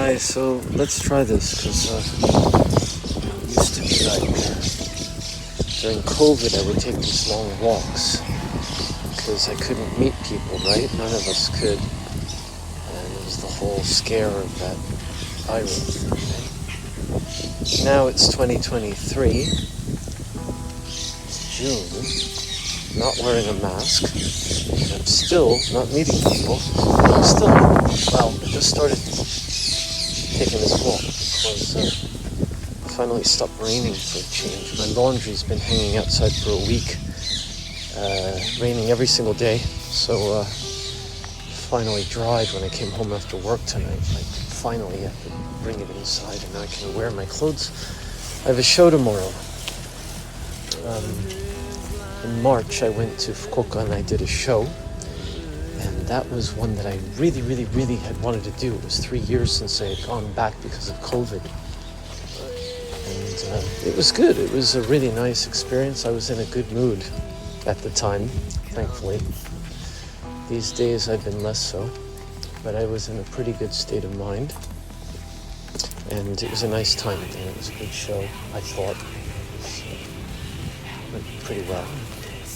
guys, so let's try this, because it used to be like, during COVID I would take these long walks, because I couldn't meet people, right? None of us could, and it was the whole scare of that virus. Okay? Now it's 2023, it's June, not wearing a mask, and I'm still not meeting people. I'm still, well, I just started taking this walk because it finally stopped raining for a change. My laundry's been hanging outside for a week, raining every single day, so finally dried when I came home after work tonight. Like, finally I could bring it inside and now I can wear my clothes. I have a show tomorrow. In March I went to Fukuoka and I did a show. And that was one that I really, really, really had wanted to do. It was 3 years since I had gone back because of COVID. And it was good. It was a really nice experience. I was in a good mood at the time, thankfully. These days I've been less so, but I was in a pretty good state of mind. And it was a nice time, and it was a good show, I thought. It went pretty well.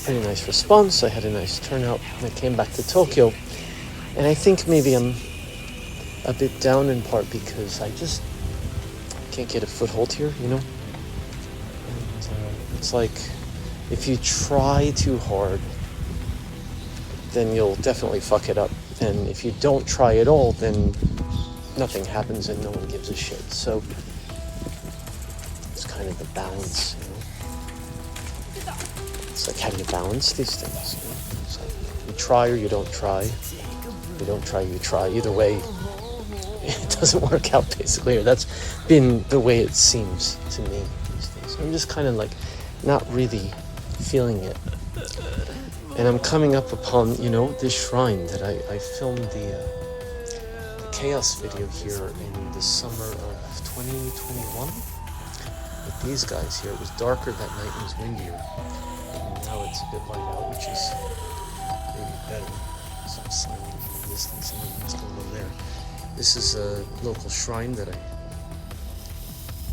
Pretty nice response. I had a nice turnout. I came back to Tokyo, and I think maybe I'm a bit down in part because I just can't get a foothold here, you know? And it's like, if you try too hard, then you'll definitely fuck it up. And if you don't try at all, then nothing happens and no one gives a shit. So it's kind of the balance, you know? It's like, how do you balance these things? You know? It's like, you try or you don't try. You don't try, you try. Either way, it doesn't work out, basically. Or that's been the way it seems to me these days. I'm just kind of like not really feeling it. And I'm coming up upon, you know, this shrine that I filmed the Chaos video here in the summer of 2021 with these guys here. It was darker that night and it was windier. Now it's a bit light out, which is maybe better. Some silent in the distance and what's going on there. This is a local shrine that I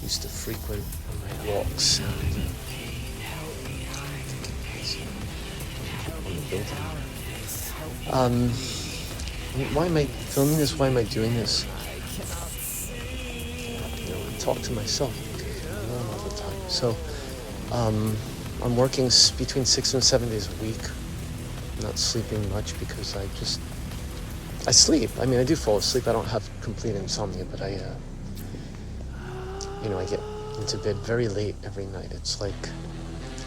used to frequent on my walks. And on the building. Why am I filming this? Why am I doing this? You know, I talk to myself all the time. So, I'm working between 6 and 7 days a week. I'm not sleeping much because I sleep. I mean, I do fall asleep. I don't have complete insomnia, but I get into bed very late every night. It's like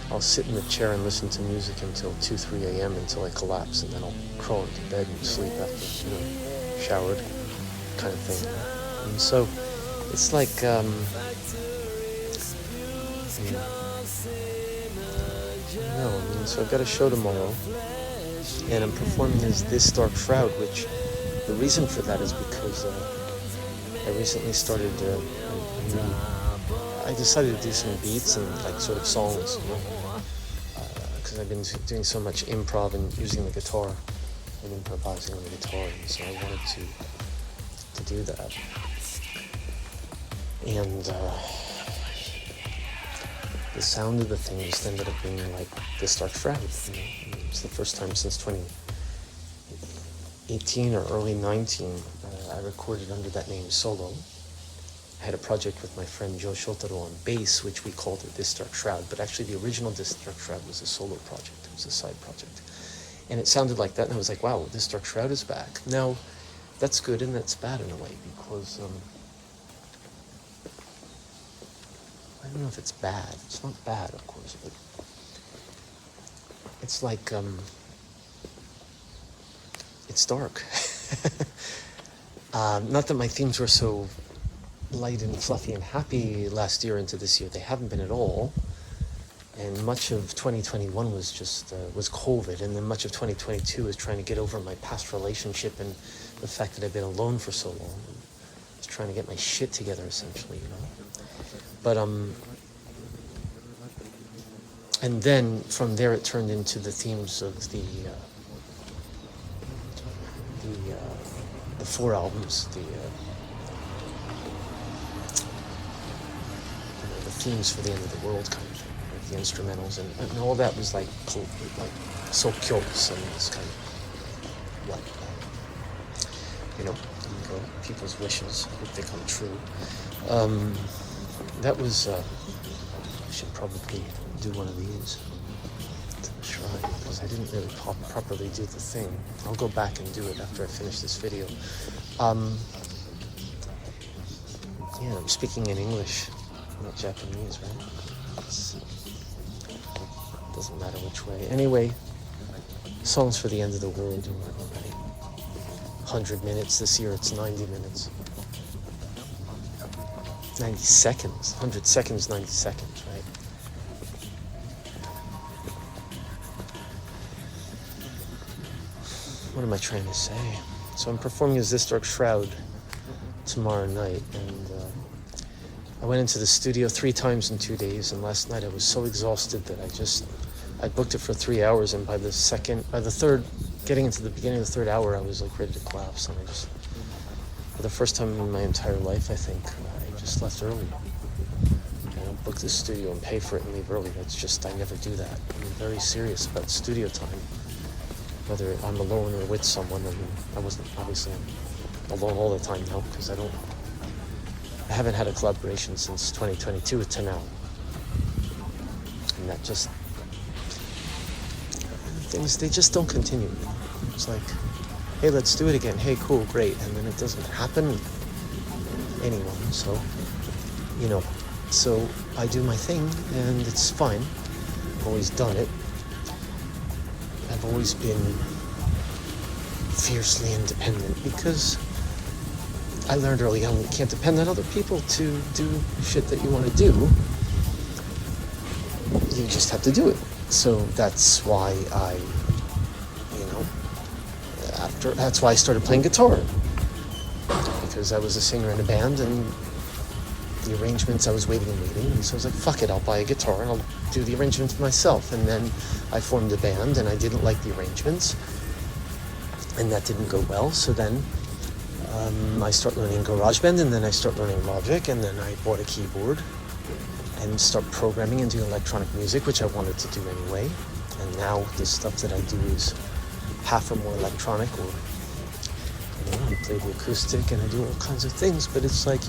I'll sit in the chair and listen to music until 2, 3 a.m. until I collapse, and then I'll crawl into bed and sleep after, showered, kind of thing. And so it's like, so I've got a show tomorrow, and I'm performing as This Dark Shroud, which the reason for that is because I recently started I decided to do some beats and like sort of songs, because I've been doing so much improv and using the guitar and improvising on the guitar, and so I wanted to do that. And the sound of the thing just ended up being like This Dark Shroud. It's the first time since 2018 or early 19 I recorded under that name solo. I had a project with my friend Joe Shotaro on bass, which we called it This Dark Shroud, but actually the original This Dark Shroud was a solo project. It was a side project. And it sounded like that, and I was like, wow, This Dark Shroud is back. Now, that's good and that's bad in a way, because I don't know if it's bad. It's not bad, of course, but it's like, it's dark. Not that my themes were so light and fluffy and happy last year into this year. They haven't been at all. And much of 2021 was just, was COVID. And then much of 2022 was trying to get over my past relationship and the fact that I've been alone for so long. I was trying to get my shit together, essentially, But, and then from there it turned into the themes of the 4 albums, themes for the end of the world kind of thing, like the instrumentals, and all that was like so curious, and it's kind of like, people's wishes, hope they come true. That was, I should probably do one of these to try, because I didn't really properly do the thing. I'll go back and do it after I finish this video. Yeah, I'm speaking in English, not Japanese, right? Doesn't matter which way. Anyway, songs for the end of the world already. 100 minutes. This year it's 90 minutes. 90 seconds. 100 seconds, 90 seconds, right? What am I trying to say? So I'm performing as This Dark Shroud tomorrow night, and I went into the studio 3 times in 2 days, and last night I was so exhausted that I booked it for 3 hours, and by the third, getting into the beginning of the 3rd hour, I was like ready to collapse, and for the first time in my entire life, I think, I just left early. I don't book the studio and pay for it and leave early. I never do that. I'm very serious about studio time, whether I'm alone or with someone. I mean, I wasn't, obviously, I'm alone all the time now, because I haven't had a collaboration since 2022 to now. And that things, they just don't continue. It's like, hey, let's do it again. Hey, cool, great. And then it doesn't happen with anyone. So, so I do my thing, and it's fine. I've always done it. I've always been fiercely independent, because I learned early on you can't depend on other people to do shit that you want to do. You just have to do it. So that's why that's why I started playing guitar. Because I was a singer in a band, and the arrangements, I was waiting, and so I was like, fuck it, I'll buy a guitar and I'll do the arrangements myself. And then I formed a band, and I didn't like the arrangements, and that didn't go well. So then I start learning GarageBand, and then I start learning Logic, and then I bought a keyboard and start programming and doing electronic music, which I wanted to do anyway. And now the stuff that I do is half or more electronic, or I play the acoustic and I do all kinds of things, but it's like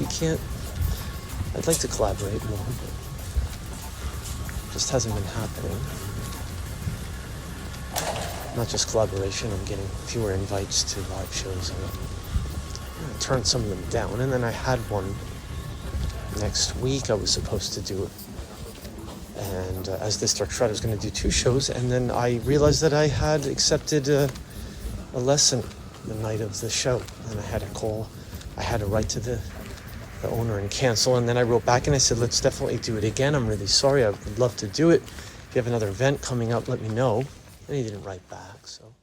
I'd like to collaborate more, but it just hasn't been happening. Not just collaboration, I'm getting fewer invites to live shows, and I turned some of them down. And then I had one next week I was supposed to do it, and as This Dark Shroud, I was going to do 2 shows, and then I realized that I had accepted a lesson the night of the show, and I had to write to the owner and cancel. And then I wrote back and I said, let's definitely do it again. I'm really sorry. I would love to do it. If you have another event coming up, let me know. And he didn't write back, so